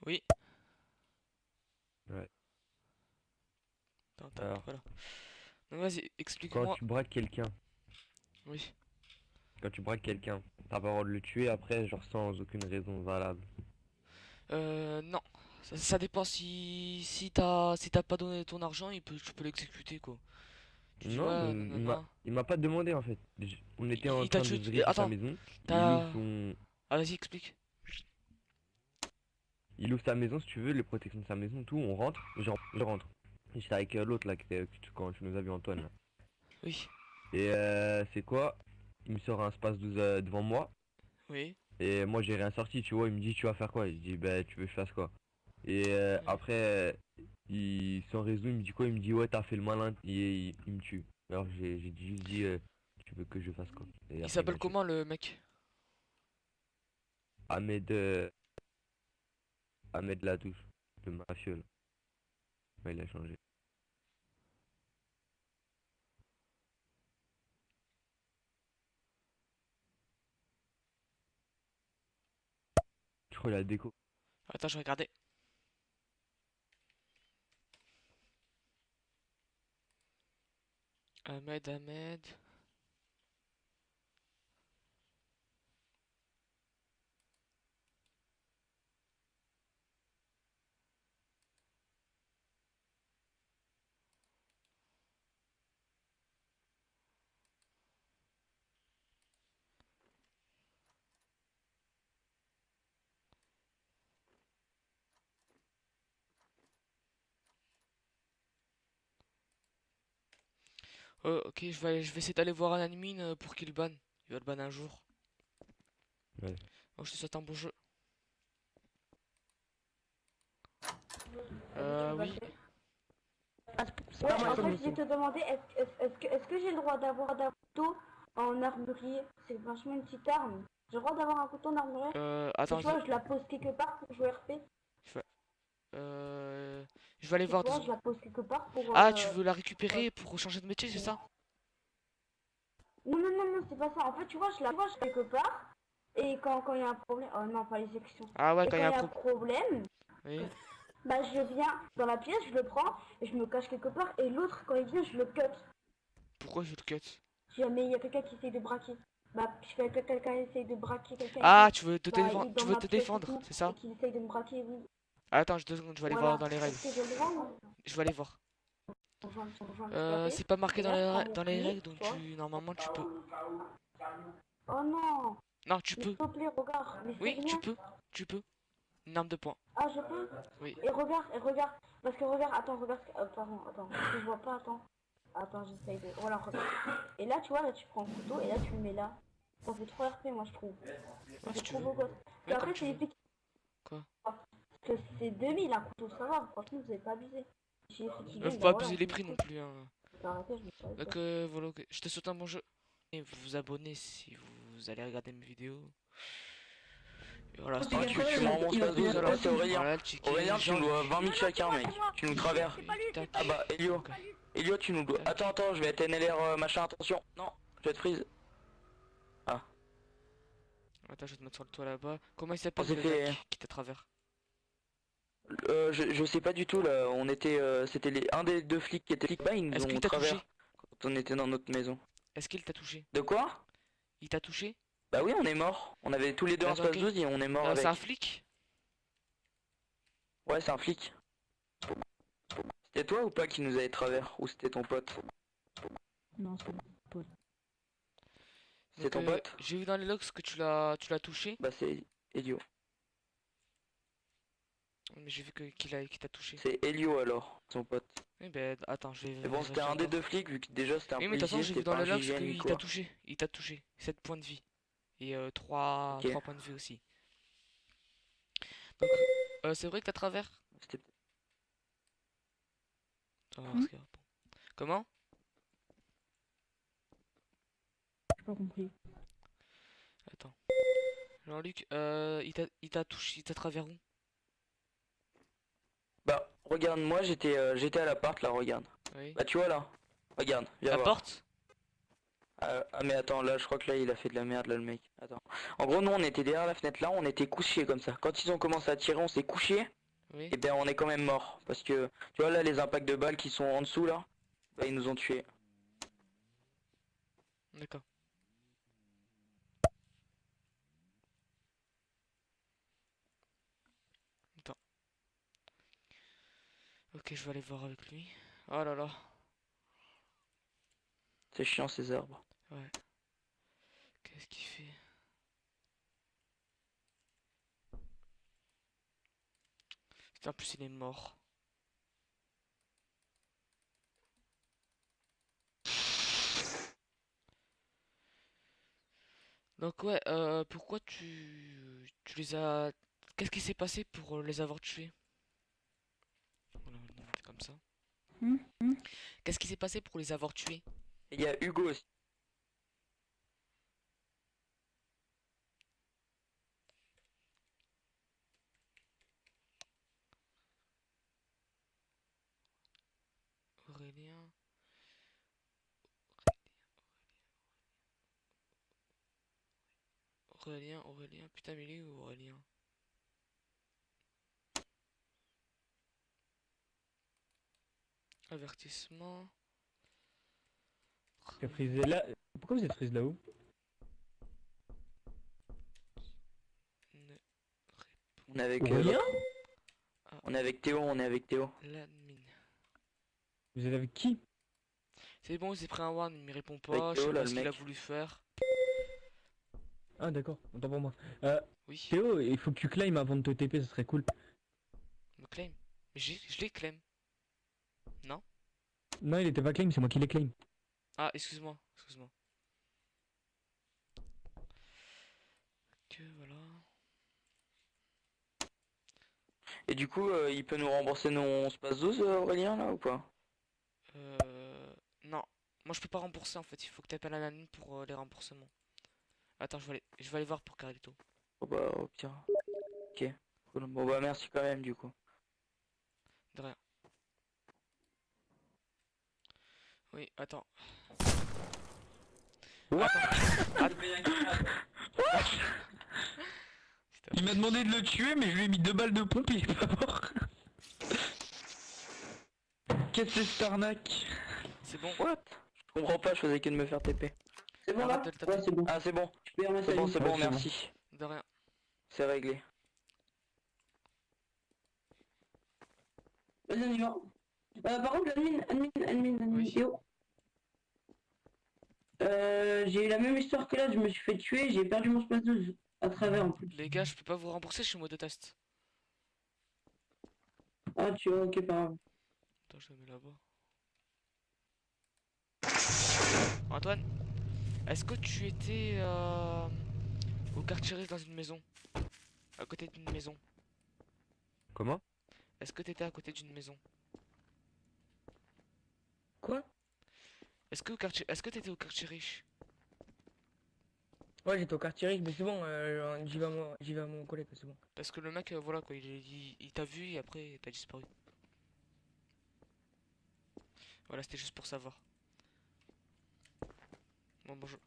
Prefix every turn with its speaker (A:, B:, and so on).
A: Oui.
B: Ouais.
A: Attends,
B: Alors,
A: voilà. Donc vas-y,
B: quand
A: explique-moi.
B: tu braques quelqu'un,
A: Oui.
B: t'as pas le droit de le tuer après, genre sans aucune raison valable.
A: Non. Ça dépend si t'as pas donné ton argent, tu peux l'exécuter quoi. Tu dis
B: Non,
A: ouais,
B: mais
A: nanana.
B: il m'a pas demandé en fait. On était en
A: Il t'a
B: train de
A: tué.
B: vérifier sa
A: Attends,
B: maison. Il ouvre
A: t'as.
B: son,
A: Ah vas-y, explique.
B: il ouvre sa maison si tu veux, les protections de sa maison, tout. On rentre, je rentre. J'étais avec l'autre là, quand tu nous as vu Antoine là.
A: Oui.
B: Et c'est quoi? Il me sort un space 12 devant moi.
A: Oui.
B: Et moi j'ai rien sorti, tu vois. Il me dit tu vas faire quoi? Je dis bah tu veux que je fasse quoi? Et
A: Oui.
B: après, sans raison, il me dit quoi? Il me dit ouais t'as fait le malin et il me tue. Alors juste dit tu veux que je fasse quoi? Et
A: Il
B: après il
A: s'appelle
B: m'a tué.
A: comment le mec?
B: Ahmed, Ahmed Latouche, le mafieux là. Ouais, il a changé. Je crois qu'il a déco.
A: Attends, je vais regarder. Ahmed. Ok, je vais essayer d'aller voir un admin pour qu'il banne. Il va le ban un jour.
B: Ouais.
A: Donc je te souhaite un bon jeu.
C: Vas-y, tu vas
A: Oui.
C: faire.
D: C'est pas
C: Ouais,
D: moi
C: en
D: qui
C: fait,
D: me
C: je vais
D: suis.
C: te demander, est-ce que j'ai le droit d'avoir un couteau en armurier? C'est franchement une petite arme. J'ai le droit d'avoir un couteau en armurier? Et
A: Attends,
C: tu vois, je la pose quelque part pour jouer RP.
A: je vais, euh, je vais aller
C: Tu
A: voir deux
C: vois, je
A: secondes.
C: la pose quelque part pour...
A: Ah, tu veux la
C: ouais.
A: récupérer pour changer de métier, c'est ça?
C: Non, non, non, non, c'est pas ça. En fait, tu vois, je la pose quelque part. Et quand il y a un problème... Oh non, pas les sections.
A: Ah ouais,
C: Et
A: quand il y
C: quand
A: a
C: il
A: un
C: y a un
A: pro...
C: problème,
A: Oui.
C: bah je viens dans la pièce, je le prends et je me cache quelque part. Et l'autre, quand il vient, je le cut.
A: Pourquoi je le cut?
C: Si jamais il y a quelqu'un qui essaye de braquer. Bah, je fais que quelqu'un essaye de braquer quelqu'un et
A: Ah,
C: tout. Bah, il est
A: tu
C: dans
A: veux
C: ma
A: te
C: pièce et
A: défendre,
C: tout.
A: c'est
C: Et
A: ça?
C: qu'il essaye de me braquer, oui.
A: Ah, attends, 2 secondes, je vais aller voir
C: Voilà.
A: dans les règles.
C: Est-ce que j'ai le droit ou
A: Je vais aller voir.
C: rejoindre tout à fait.
A: C'est pas marqué
C: Et là, je prends mon
A: dans les
C: pied,
A: règles, donc
C: tu vois.
A: normalement tu peux.
C: Oh non.
A: Non, tu
C: Mais
A: peux.
C: s'il te plaît, regarde. Mais c'est
A: Oui,
C: rien.
A: tu peux. Une arme de poing.
C: Ah, je peux.
A: Oui.
C: Et regarde. Parce que regarde, attends, regarde. Pardon, attends. Je vois pas, attends. Attends, j'essaye de... Voilà, regarde. Et là, tu vois, là, tu prends le couteau et là, tu le mets là. Ça fait trop RP, moi, je trouve. Ça
A: Ouais,
C: fait
A: si tu
C: trop
A: veux.
C: beau gosse.
A: Ouais,
C: Puis
A: comme
C: après,
A: tu
C: c'est
A: veux.
C: efficace.
A: Quoi?
C: Que c'est 2000 un couteau, ça va, franchement, vous avez pas abusé. J'ai fait qui
A: Faut
C: gagne, bah
A: pas
C: voilà,
A: abuser
C: je
A: les
C: m'en
A: prix non
C: fous.
A: plus, hein.
C: J'ai arrêté, je me suis arrêté.
A: Donc voilà, ok. Je te souhaite un bon jeu. Et vous vous abonnez si vous allez regarder mes vidéos. Et voilà,
D: Oh,
A: c'était
D: tu,
A: tout.
D: tu m'as envoyé
A: Voilà,
D: space 12.
A: voilà,
D: C'est Aurélien.
A: voilà le ticket,
D: Aurélien, tu nous dois 20 000
A: Jean-Luc.
D: chacun, mec. Tu nous traverses.
A: Tac.
D: Ah bah, Elio.
A: Ok.
D: Elio, tu nous dois.
A: Tac.
D: Attends, je vais être NLR machin, attention. Non, je vais être freeze. Ah,
A: Attends, je vais te mettre sur le toit là-bas. Comment il
D: on
A: s'appelle
D: s'est
A: le gars
D: fait.
A: qui t'a travers?
D: Je sais pas du tout là. On était. C'était un des deux flics qui étaient flics. Bah, ils nous
A: Est-ce qu'il
D: ont
A: t'a touché?
D: travers quand on était dans notre maison.
A: Est-ce qu'il t'a touché?
D: De quoi?
A: Il t'a touché?
D: Bah oui, on est mort. On avait tous les deux un
A: D'accord,
D: space
A: ok.
D: 12 et on est mort
A: C'est un
D: avec.
A: flic?
D: Ouais, c'est un flic. C'était toi ou pas qui nous avait travers? Ou c'était ton pote?
E: Non, c'est mon pote.
D: C'est
A: Donc
D: ton pote?
A: j'ai vu dans les logs que tu l'as touché.
D: Bah c'est Elio.
A: Mais j'ai vu qu'il t'a touché.
D: C'est Elio alors, son pote.
A: Oui, ben attends, je vais
D: Mais bon, c'était
A: vérifier
D: un des
A: encore.
D: deux flics, vu que déjà c'était un
A: Oui, mais de toute façon,
D: policier,
A: j'ai vu
D: c'était
A: dans
D: pas un
A: les logs
D: GIGN ni
A: qu'il t'a
D: quoi.
A: touché. Il t'a touché. 7 points de vie. Et 3
D: Ok.
A: points de vie aussi. Donc, c'est vrai que t'as travers?
D: C'était
A: On va voir
E: Hmm,
A: ce qu'il répond. Comment?
E: j'ai pas compris.
A: Attends. Jean-Luc, il t'a touché, il t'a travers où?
D: Bah, regarde, moi j'étais à l'appart là, regarde.
A: Oui.
D: Bah, tu vois là. Regarde, viens
A: La
D: voir.
A: porte?
D: Mais attends, là je crois que là il a fait de la merde là le mec. Attends. En gros nous on était derrière la fenêtre là, on était couchés comme ça. Quand ils ont commencé à tirer on s'est couchés
A: Oui.
D: et ben on est quand même mort. Parce que tu vois là les impacts de balles qui sont en dessous là, bah, ils nous ont tués.
A: D'accord. Attends. Ok, je vais aller voir avec lui. Oh là là.
D: C'est chiant ces arbres.
A: Ouais. Qu'est-ce qu'il fait? Putain, en plus il est mort. Donc ouais, pourquoi tu les as... Qu'est-ce qui s'est passé pour les avoir tués? Voilà, on va mettre comme ça. Qu'est-ce qui s'est passé pour les avoir tués?
D: Et il y a Hugo aussi.
A: Aurélien... Aurélien, putain mais il est où Aurélien? Avertissement...
F: T'as frisé là. Pourquoi vous êtes frisé là-haut?
A: Ne...
D: On est avec
F: Aurélien?
D: on est avec Théo, on est avec Théo.
A: L'admin.
F: Vous êtes avec qui?
A: C'est bon, il s'est pris un warn, il me répond
D: Avec
A: pas, je
D: Théo,
A: sais
D: là,
A: pas
D: le
A: ce qu'il a
D: mec.
A: voulu faire.
F: Ah d'accord, autant pour moi.
A: Oui,
F: Théo, il faut que tu claim avant de te TP, ce serait cool.
A: me claim. Mais je l'ai claim. Non?
F: Non, il était pas claim, c'est moi qui l'ai claim.
A: Ah, excuse-moi, excuse-moi. Que voilà.
D: Et du coup il peut nous rembourser nos space 12 Aurélien là ou pas?
A: Non. Moi je peux pas rembourser en fait, il faut que tu appelles un admin pour les remboursements. Attends, je vais aller voir pour Carlito.
D: Oh bah au pire. Ok. Cool. Bon bah merci quand même du coup.
A: De rien. Oui, attends.
D: What?
A: Attends.
F: Il m'a demandé de le tuer, mais je lui ai mis 2 balles de pompe et il est pas mort. Qu'est-ce que c'est cette arnaque?
A: C'est bon.
D: What? Je comprends pas, je faisais que de me faire TP.
C: C'est bon là?
A: Arrête de le taper.
C: Ouais, c'est bon.
D: Ah c'est bon,
C: Tu peux y remettre
D: c'est
C: la
D: bon,
C: ligne.
D: c'est bon,
F: Ouais, c'est bon.
D: merci.
A: De rien.
D: C'est réglé.
C: Vas-y, on y va. Par contre, admin,
A: Oui.
C: Théo. J'ai eu la même histoire que là, je me suis fait tuer, j'ai perdu mon space 12 à travers en plus.
A: Les gars, je peux pas vous rembourser, je suis en mode test.
C: Ah, tu vois, ok, pas grave.
A: Attends, je le mets là-bas. Antoine, est-ce que tu étais au quartier Riche dans une maison? À côté d'une maison?
B: Comment?
A: Est-ce que t'étais à côté d'une maison?
G: Quoi?
A: Est-ce que t'étais au quartier riche?
G: Ouais, j'étais au quartier riche, mais c'est bon, j'y vais à mon collègue, c'est bon.
A: Parce que le mec, voilà quoi, il t'a vu et après t'as disparu. Voilà, c'était juste pour savoir. Bon, bonjour.